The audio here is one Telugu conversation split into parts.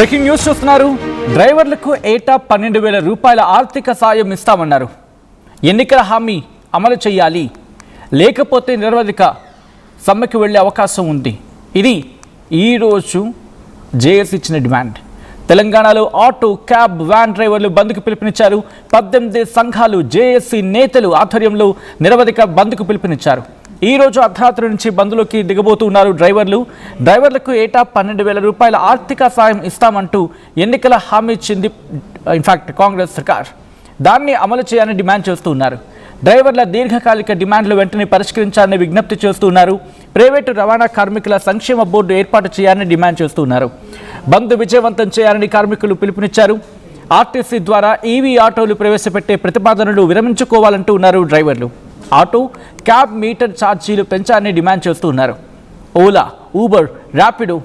బ్రేకింగ్ న్యూస్ చూస్తున్నారు. డ్రైవర్లకు ఏటా 12,000 రూపాయల ఆర్థిక సాయం ఇస్తామన్నారు. ఎన్నికల హామీ అమలు చేయాలి, లేకపోతే నిరవధిక సమ్మెకు వెళ్లే అవకాశం ఉంది. ఇది ఈరోజు జేఏసీ ఇచ్చిన డిమాండ్. తెలంగాణలో ఆటో, క్యాబ్, వ్యాన్ డ్రైవర్లు బంద్కు పిలుపునిచ్చారు. 18 సంఘాలు జేఏసీ నేతలు ఆధ్వర్యంలో నిరవధిక బంద్కు పిలుపునిచ్చారు. ఈ రోజు అర్ధరాత్రి నుంచి బంద్లోకి దిగబోతున్నారు డ్రైవర్లకు ఏటా 12,000 రూపాయల ఆర్థిక సాయం ఇస్తామంటూ ఎన్నికల హామీ ఇచ్చింది ఇన్ఫాక్ట్ కాంగ్రెస్ సర్కార్. దాన్ని అమలు చేయాలని డిమాండ్ చేస్తున్నారు. డ్రైవర్ల దీర్ఘకాలిక డిమాండ్లు వెంటనే పరిష్కరించాలని విజ్ఞప్తి చేస్తున్నారు. ప్రైవేటు రవాణా కార్మికుల సంక్షేమ బోర్డు ఏర్పాటు చేయాలని డిమాండ్ చేస్తున్నారు. బంద్ విజయవంతం చేయాలని కార్మికులు పిలుపునిచ్చారు. ఆర్టీసీ ద్వారా ఈవీ ఆటోలు ప్రవేశపెట్టే ప్రతిపాదనలు విరమించుకోవాలంటూ ఉన్నారు డ్రైవర్లు. ఆటో, క్యాబ్ మీటర్ ఛార్జీలు పెంచాలని డిమాండ్ చేస్తున్నారు. ఓలా, ఊబర్, ర్యాపిడో,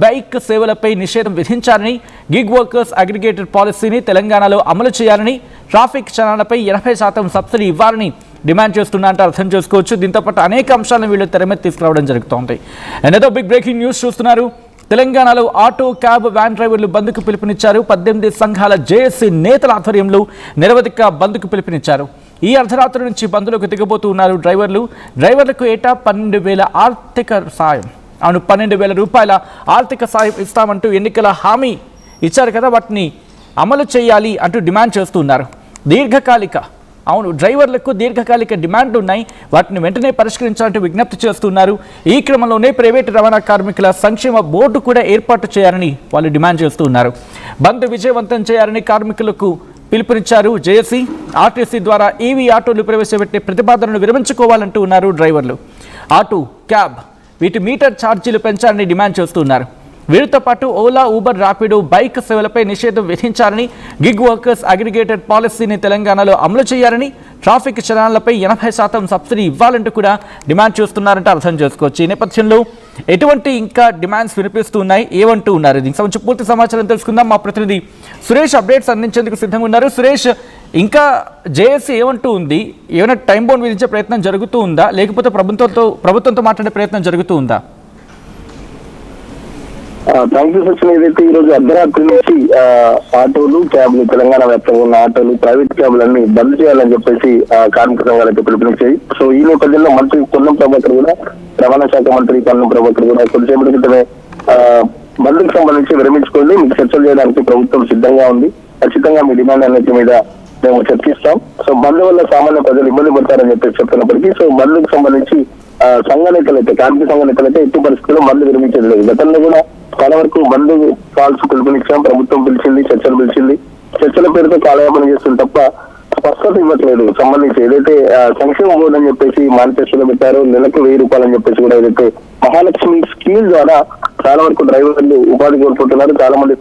బైక్ సేవలపై నిషేధం విధించాలని, గిగ్ వర్కర్స్ అగ్రిగేటెడ్ పాలసీని తెలంగాణలో అమలు చేయాలని, ట్రాఫిక్ చలనాలపై 80% సబ్సిడీ ఇవ్వాలని డిమాండ్ చేస్తున్నారంటే అర్థం చేసుకోవచ్చు. దీంతో పాటు అనేక అంశాలను వీళ్ళు తెర మీద తీసుకురావడం జరుగుతోంది. అనేదో బిగ్ బ్రేకింగ్ న్యూస్ చూస్తున్నారు. తెలంగాణలో ఆటో, క్యాబ్, వ్యాన్ డ్రైవర్లు బంద్కు పిలుపునిచ్చారు. 18 సంఘాల జేఏసీ నేతల ఆధ్వర్యంలో నిరవధిక బంద్కు పిలుపునిచ్చారు. ఈ అర్ధరాత్రి నుంచి బంద్లోకి దిగబోతూ ఉన్నారు డ్రైవర్లకు ఏటా 12,000 ఆర్థిక సాయం, 12,000 రూపాయల ఆర్థిక సాయం ఇస్తామంటూ ఎన్నికల హామీ ఇచ్చారు కదా, వాటిని అమలు చేయాలి అంటూ డిమాండ్ చేస్తున్నారు. డ్రైవర్లకు దీర్ఘకాలిక డిమాండ్లు ఉన్నాయి, వాటిని వెంటనే పరిష్కరించాలంటూ విజ్ఞప్తి చేస్తున్నారు. ఈ క్రమంలోనే ప్రైవేటు రవాణా కార్మికుల సంక్షేమ బోర్డు కూడా ఏర్పాటు చేయాలని వాళ్ళు డిమాండ్ చేస్తున్నారు. బంద్ విజయవంతం చేయాలని కార్మికులకు పిలుపునిచ్చారు జేఏసీ. ఆర్టీసీ ద్వారా ఈవీ ఆటోలు ప్రవేశపెట్టే ప్రతిపాదనను విరమించుకోవాలంటూ ఉన్నారు డ్రైవర్లు. ఆటో, క్యాబ్ వీటి మీటర్ ఛార్జీలు పెంచాలని డిమాండ్ చేస్తున్నారు. వీరితో పాటు ఓలా, ఊబర్, ర్యాపిడో, బైక్ సేవలపై నిషేధం విధించాలని, గిగ్ వర్కర్స్ అగ్రిగేటెడ్ పాలసీని తెలంగాణలో అమలు చేయాలని, ట్రాఫిక్ చలనాలపై 80% సబ్సిడీ ఇవ్వాలంటూ కూడా డిమాండ్ చేస్తున్నారంటే అర్థం చేసుకోవచ్చు. ఈ నేపథ్యంలో ఎటువంటి ఇంకా డిమాండ్స్ వినిపిస్తున్నాయి, ఏమంటూ ఉన్నారు, దీనికి సంబంధించి పూర్తి సమాచారం తెలుసుకుందాం. మా ప్రతినిధి సురేష్ అప్డేట్స్ అందించేందుకు సిద్ధంగా ఉన్నారు. సురేష్, ఇంకా జేఏసీ ఏమంటూ ఉంది? ఏమైనా టైం బౌండ్ విధించే ప్రయత్నం జరుగుతూ ఉందా, లేకపోతే ప్రభుత్వంతో మాట్లాడే ప్రయత్నం జరుగుతూ ఉందా? Thank you Sachin. ఏదైతే ఈ రోజు అర్ధరాత్రి నుంచి ఆటోలు, క్యాబ్లు, తెలంగాణ వ్యాప్తంగా ఉన్న ఆటోలు, ప్రైవేట్ క్యాబ్లన్నీ బంద్ చేయాలని చెప్పేసి కార్మిక సంఘాలైతే పిలుపునిచ్చాయి. సో ఈ నేపథ్యంలో మంత్రి పొన్నం ప్రభాకర్ కూడా, రవాణా శాఖ మంత్రి పొన్నం ప్రభాకర్ కూడా కొద్దిసేపటి క్రితమే బంద్కు సంబంధించి విరమించుకోండి, మీకు చర్చలు చేయడానికి ప్రభుత్వం సిద్ధంగా ఉంది, ఖచ్చితంగా మీ డిమాండ్ అన్నిటి మీద మేము చర్చిస్తాం. సో బంద్ వల్ల సామాన్య ప్రజలు ఇబ్బంది పడతారని చెప్పేసి చెప్తున్నప్పటికీ సో బంద్కు సంబంధించి సంఘ నేతలైతే, కార్మిక సంఘ నేతలైతే ఎట్టి పరిస్థితుల్లో బంద్ విరమించేది లేదు. గతంలో కూడా చాలా వరకు బంద్ కాల్స్ పిలుపునిచ్చాం, ప్రభుత్వం పిలిచింది, చర్చలు పిలిచింది, చర్చల పేరుతో కాలయాపన చేస్తుంది తప్ప స్పష్టత ఇవ్వట్లేదు. సంబంధించి ఏదైతే సంక్షేమ బోర్డు అని చెప్పేసి మేనిఫెస్టోలో పెట్టారో, నెలకు 1000 రూపాయలు అని చెప్పేసి కూడా ఏదైతే మహాలక్ష్మి స్కీమ్ ద్వారా చాలా వరకు డ్రైవర్లు ఉపాధి కోల్పోతున్నారు. చాలా మంది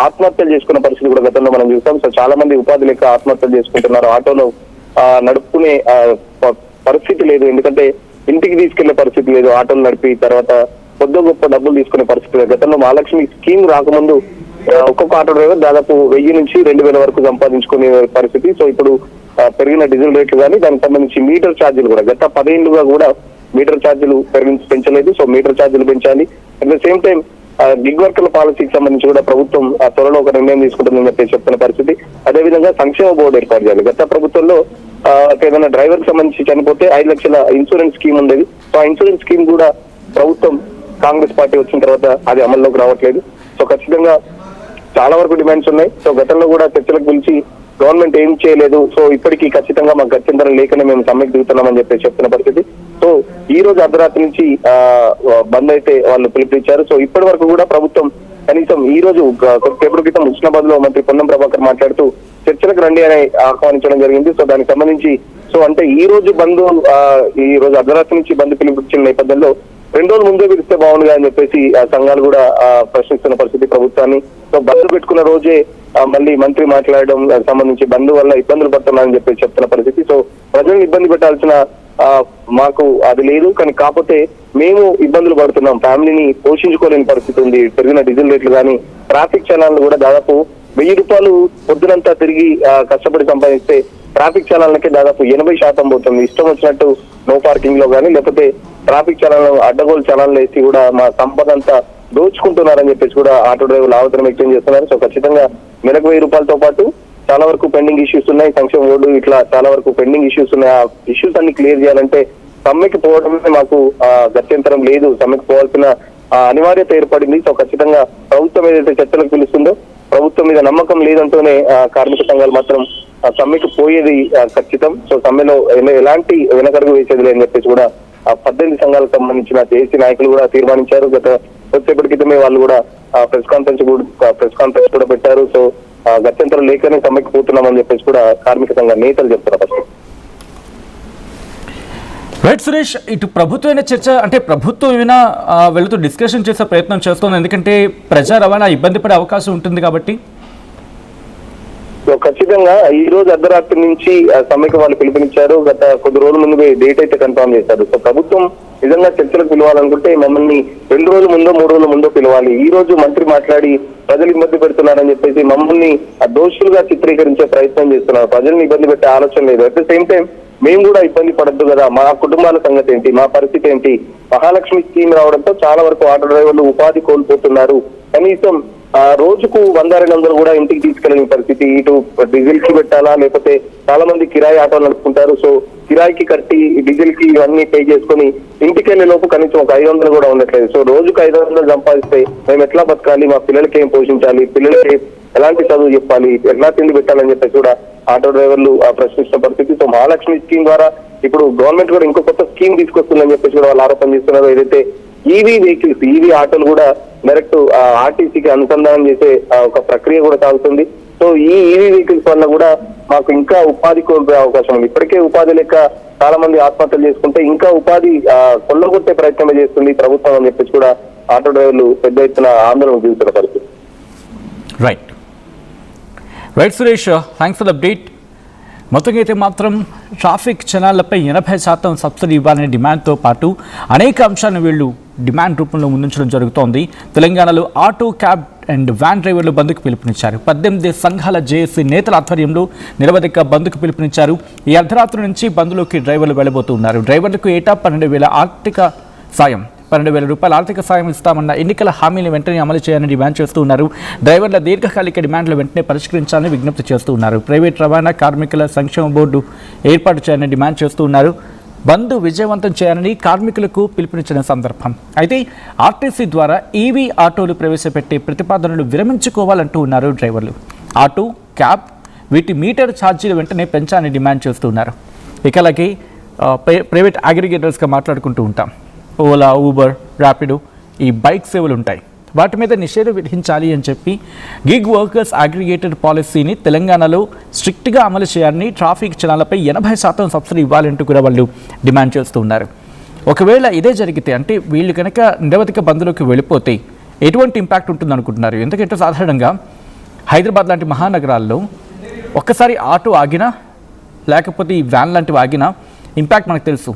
ఆత్మహత్యలు చేసుకున్న పరిస్థితి కూడా గతంలో మనం చూస్తాం. సో చాలా మంది ఉపాధి లేక ఆత్మహత్యలు చేసుకుంటున్నారు. ఆటోలో నడుపుకునే పరిస్థితి లేదు, ఎందుకంటే ఇంటికి తీసుకెళ్లే పరిస్థితి లేదు. ఆటోలు నడిపి తర్వాత కొద్ది గొప్ప డబ్బులు తీసుకునే పరిస్థితి లేదు. గతంలో మహాలక్ష్మి స్కీమ్ రాకముందు ఒక్కొక్క ఆటో డ్రైవర్ దాదాపు 1000 నుంచి 2000 వరకు సంపాదించుకునే పరిస్థితి. సో ఇప్పుడు పెరిగిన డీజిల్ రేట్లు కానీ దానికి సంబంధించి మీటర్ ఛార్జీలు కూడా గత 10 ఏళ్లుగా కూడా మీటర్ ఛార్జీలు పెంచలేదు. సో మీటర్ ఛార్జీలు పెంచాలి. At the same time gig వర్కర్ల పాలసీకి సంబంధించి కూడా ప్రభుత్వం త్వరలో ఒక నిర్ణయం తీసుకుంటుందని చెప్పి చెప్తున్న పరిస్థితి. అదేవిధంగా సంక్షేమ బోర్డు ఏర్పాటు చేయాలి. గత ప్రభుత్వంలో ఏదైనా డ్రైవర్ కి సంబంధించి చనిపోతే 5 లక్షల ఇన్సూరెన్స్ స్కీమ్ ఉండేది. సో ఆ ఇన్సూరెన్స్ స్కీమ్ కూడా ప్రభుత్వం, కాంగ్రెస్ పార్టీ వచ్చిన తర్వాత అది అమల్లోకి రావట్లేదు. సో ఖచ్చితంగా చాలా వరకు డిమాండ్స్ ఉన్నాయి. సో గతంలో కూడా చర్చలకు పిలిచి గవర్నమెంట్ ఏం చేయలేదు. సో ఇప్పటికీ ఖచ్చితంగా మాకు గత్యంతరం లేకనే మేము సమ్మెకు దిగుతున్నామని చెప్పి చెప్తున్న పరిస్థితి. సో ఈ రోజు అర్ధరాత్రి నుంచి బంద్ అయితే వాళ్ళు పిలుపునిచ్చారు. సో ఇప్పటి వరకు కూడా ప్రభుత్వం కనీసం ఈ రోజు కొద్దిసేపటి క్రితం హుస్నాబాద్ లో మంత్రి పొన్నం ప్రభాకర్ మాట్లాడుతూ చర్చలకు రండి అని ఆహ్వానించడం జరిగింది. సో దానికి సంబంధించి సో అంటే ఈ రోజు అర్ధరాత్రి నుంచి బంద్ పిలుపునిచ్చిన నేపథ్యంలో 2 రోజుల ముందే పిలిస్తే బాగుండుగా అని చెప్పేసి సంఘాలు కూడా ప్రశ్నిస్తున్న పరిస్థితి ప్రభుత్వాన్ని. సో బంద్ పెట్టుకున్న రోజే మళ్ళీ మంత్రి మాట్లాడడం సంబంధించి బంద్ వల్ల ఇబ్బందులు పడుతున్నారని చెప్పేసి చెప్తున్న పరిస్థితి. సో ప్రజలను ఇబ్బంది పెట్టాల్సిన మాకు అది లేదు, కానీ కాకపోతే మేము ఇబ్బందులు పడుతున్నాం, ఫ్యామిలీని పోషించుకోలేని పరిస్థితి ఉంది. పెరిగిన డీజిల్ రేట్లు కానీ ట్రాఫిక్ చలనాలు కూడా దాదాపు 1000 రూపాయలు పొద్దునంతా తిరిగి కష్టపడి సంపాదిస్తే ట్రాఫిక్ చలనాలకి దాదాపు 80% పోతుంది. ఇష్టం వచ్చినట్టు నో పార్కింగ్ లో కానీ లేకపోతే ట్రాఫిక్ చలనాలు అడ్డగోలు చలనాలు వేసి కూడా మా సంపద అంతా దోచుకుంటున్నారని చెప్పేసి కూడా ఆటో డ్రైవర్లు ఆవేదన వ్యక్తం చేస్తున్నారు. సో ఖచ్చితంగా నెలకు 1000 రూపాయలతో పాటు చాలా వరకు పెండింగ్ ఇష్యూస్ ఉన్నాయి, సంక్షేమ బోర్డు ఇట్లా చాలా వరకు పెండింగ్ ఇష్యూస్ ఉన్నాయి. ఆ ఇష్యూస్ అన్ని క్లియర్ చేయాలంటే సమ్మెకి పోవడమే మాకు గత్యంతరం లేదు, సమ్మెకి పోవాల్సిన అనివార్యత ఏర్పడింది. సో ఖచ్చితంగా ప్రభుత్వం ఏదైతే చర్చలకు పిలుస్తుందో ప్రభుత్వం మీద నమ్మకం లేదంటూనే కార్మిక సంఘాలు మాత్రం సమ్మెకి పోయేది ఖచ్చితం. సో సమ్మెలో ఎలాంటి వెనకడుగు వేసేది లేదని చెప్పేసి కూడా 18 సంఘాలకు సంబంధించిన జేఏసీ నాయకులు కూడా తీర్మానించారు. గత కొద్దిసేపటి క్రితమే వాళ్ళు కూడా ప్రెస్ కాన్ఫరెన్స్ కూడా పెట్టారు. సో గత్యంతరం లేకనే సమ్మెకి పోతున్నామని చెప్పేసి కూడా కార్మిక సంఘ నేతలు చెప్తున్నారు. రైట్ సురేష్, ఇటు ప్రభుత్వమైన చర్చ అంటే ప్రభుత్వం ఏమైనా వెళుతూ డిస్కషన్ చేసే ప్రయత్నం చేస్తుంది, ఎందుకంటే ప్రజా రవాణా ఇబ్బంది పడే అవకాశం ఉంటుంది కాబట్టి. ఖచ్చితంగా ఈ రోజు అర్ధరాత్రి నుంచి సమ్మెకి వాళ్ళు పిలుపునిచ్చారు. గత కొద్ది రోజుల ముందు డేట్ అయితే కన్ఫర్మ్ చేశారు. సో ప్రభుత్వం నిజంగా చర్చలకు పిలవాలనుకుంటే మమ్మల్ని 2 రోజుల ముందో 3 రోజుల ముందో పిలవాలి. ఈ రోజు మంత్రి మాట్లాడి ప్రజలు ఇబ్బంది పెడుతున్నారని చెప్పేసి మమ్మల్ని దోషులుగా చిత్రీకరించే ప్రయత్నం చేస్తున్నారు. ప్రజల్ని ఇబ్బంది పెట్టే ఆలోచన లేదు. అట్ ద సేమ్ టైం మేము కూడా ఇబ్బంది పడద్దు కదా, మా కుటుంబాల సంగతి ఏంటి, మా పరిస్థితి ఏంటి. మహాలక్ష్మి స్కీమ్ రావడంతో చాలా వరకు ఆటో డ్రైవర్లు ఉపాధి కోల్పోతున్నారు. కనీసం రోజుకు 100-200 కూడా ఇంటికి తీసుకెళ్ళని పరిస్థితి. ఇటు డీజిల్ కి పెట్టాలా, లేకపోతే చాలా మంది కిరాయి ఆటోలు నడుపుకుంటారు. సో కిరాయికి కట్టి డీజిల్ కి ఇవన్నీ పే చేసుకుని ఇంటికి వెళ్లే లోపు కనీసం ఒక 500 కూడా ఉండట్లేదు. సో రోజుకు 500 సంపాదిస్తే మేము ఎట్లా బతకాలి, మా పిల్లలకి ఏం పోషించాలి, పిల్లలకి ఎలాంటి చదువు చెప్పాలి, ఎట్లా తిండి పెట్టాలని చెప్పేసి కూడా ఆటో డ్రైవర్లు ప్రశ్నిస్తున్న పరిస్థితి. సో మహాలక్ష్మి స్కీమ్ ద్వారా ఇప్పుడు గవర్నమెంట్ కూడా ఇంకో కొత్త స్కీమ్ తీసుకొస్తుందని చెప్పేసి కూడా వాళ్ళు ఆరోపణ చేస్తున్నారు. ఏదైతే ఈవీ వెహికల్స్, ఈవీ ఆటోలు కూడా డైరెక్ట్ ఆర్టీసీకి అనుసంధానం చేసే ఒక ప్రక్రియ కూడా సాగుతుంది. సో ఈ ఈవీ వెహికల్స్ వల్ల కూడా మాకు ఇంకా ఉపాధి కోల్పోయే అవకాశం ఉంది. ఇప్పటికే ఉపాధి లేక చాలా మంది ఆత్మహత్యలు చేసుకుంటే ఇంకా ఉపాధి కొల్లగొట్టే ప్రయత్నమే చేస్తుంది ప్రభుత్వం అని చెప్పేసి కూడా ఆటో డ్రైవర్లు పెద్ద ఎత్తున ఆందోళన చూస్తున్న పరిస్థితి. Right Suresh, thanks for the update. మొత్తంగా అయితే మాత్రం ట్రాఫిక్ చలాన్లపై 80% సబ్సిడీ ఇవ్వాలనే డిమాండ్తో పాటు అనేక అంశాలను వీళ్ళు డిమాండ్ రూపంలో ముందుంచడం జరుగుతోంది. తెలంగాణలో ఆటో, క్యాబ్ అండ్ వ్యాన్ డ్రైవర్లు బంద్కు పిలుపునిచ్చారు. 18 సంఘాల జేఏసీ నేతల ఆధ్వర్యంలో నిరవధిక బంద్కు పిలుపునిచ్చారు. ఈ అర్ధరాత్రి నుంచి బంద్లోకి డ్రైవర్లు వెళ్ళబోతున్నారు. డ్రైవర్లకు ఏటా 12,000 ఆర్థిక సాయం 12,000 రూపాయల ఆర్థిక సాయం ఇస్తామన్న ఎన్నికల హామీలు వెంటనే అమలు చేయాలని డిమాండ్ చేస్తూ ఉన్నారు. డ్రైవర్ల దీర్ఘకాలిక డిమాండ్లు వెంటనే పరిష్కరించాలని విజ్ఞప్తి చేస్తూ ఉన్నారు. ప్రైవేట్ రవాణా కార్మికుల సంక్షేమ బోర్డు ఏర్పాటు చేయాలని డిమాండ్ చేస్తూ ఉన్నారు. బంద్ విజయవంతం చేయాలని కార్మికులకు పిలుపునిచ్చిన సందర్భం. అయితే ఆర్టీసీ ద్వారా ఈవీ ఆటోలు ప్రవేశపెట్టే ప్రతిపాదనలు విరమించుకోవాలంటూ ఉన్నారు డ్రైవర్లు. ఆటో, క్యాబ్ వీటి మీటర్ ఛార్జీలు వెంటనే పెంచాలని డిమాండ్ చేస్తూ ఉన్నారు. ఇక అలాగే ప్రైవేట్ అగ్రిగేటర్స్గా మాట్లాడుకుంటూ ఉంటాం. ఓలా, ఊబర్, ర్యాపిడో ఈ బైక్ సేవలు ఉంటాయి. వాటి మీద నిషేధం విధించాలి అని చెప్పి గిగ్ వర్కర్స్ అగ్రిగేటెడ్ పాలసీని తెలంగాణలో స్ట్రిక్ట్గా అమలు చేయాలని, ట్రాఫిక్ చలాన్లపై 80% సబ్సిడీ ఇవ్వాలంటూ కూడా వాళ్ళు డిమాండ్ చేస్తూ ఉన్నారు. ఒకవేళ ఇదే జరిగితే అంటే వీళ్ళు కనుక నిరవధిక బంద్లోకి వెళ్ళిపోతే ఎటువంటి ఇంపాక్ట్ ఉంటుంది అనుకుంటున్నారు? ఎందుకంటే సాధారణంగా హైదరాబాద్ లాంటి మహానగరాల్లో ఒక్కసారి ఆటో ఆగినా లేకపోతే ఈ వ్యాన్ లాంటివి ఆగినా ఇంపాక్ట్ మనకు తెలుసు.